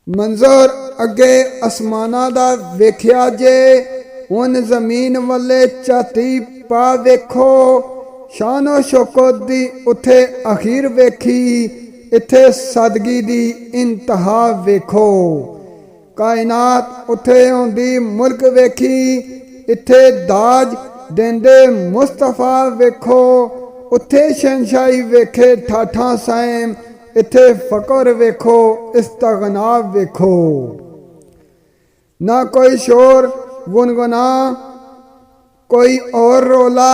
मंजर अगे आसमाना दा वेख्या जे हुन जमीन वाले झाती पा वेखो। शानो शौकत दी उथे अखीर वेखी, इथे सादगी दी इंतहा वेखो। कायनात उथे होंदी मुल्क वेखी, इथे दाज देंदे मुस्तफा वेखो। उथे शहनशाही वेखे ठाठा साइम, इथे फकर वेखो इस्तगना वेखो। ना कोई शोर गुनगुना कोई और रोला,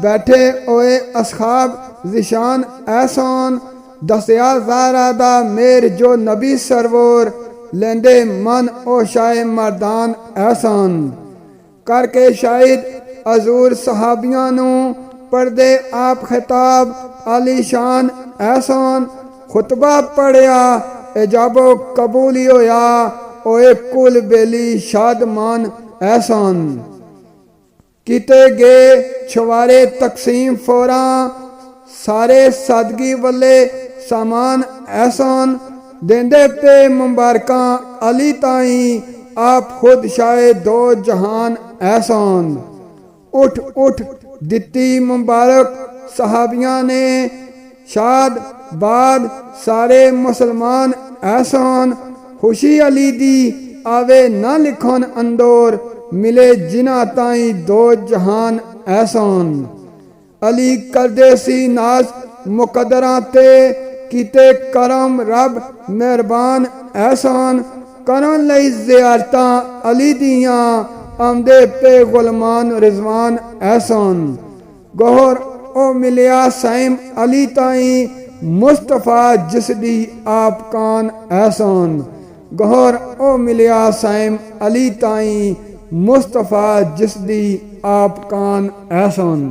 बैठे ओए असहाब जिशान एहसान। दसिया ज़ारा दा मेर जो नबी सरवर, लेंदे मन ओ शाए मर्दान एहसान। करके शाहिद हजूर सहाबियां नू पढ़दे आप खिताब आलीशान एहसान। खुतबा पढ़िया इजाबो कबूल होया, ओए कुल बेली शादमान एहसान। किते गे छवारे तकसीम फोरा, सारे सादगी वाले सामान एहसान। देंदे पे मुबारकां अली ताई, आप खुद शाए दो जहान एहसान। उठ उठ दिती मुबारक सहाबियां ने, शाद बाद सारे मुसलमान एहसान। खुशी अली दी आवे ना लिखन अंदोर, मिले जिना ताई दो जहान एहसान। अली करदे सी नाज मुकदरां ते, कीते करम रब मेहरबान एहसान। करन लई ज़ियारतां अली दियां, आमदे पे गुलमान रिजवान एहसान। गौहर ओ मिलिया साइम अली ताई, मुस्तफा जिसदी आप कान एहसान। गौहर ओ मिलिया साइम अली ताई, मुस्तफा जिसदी आप कान एहसान।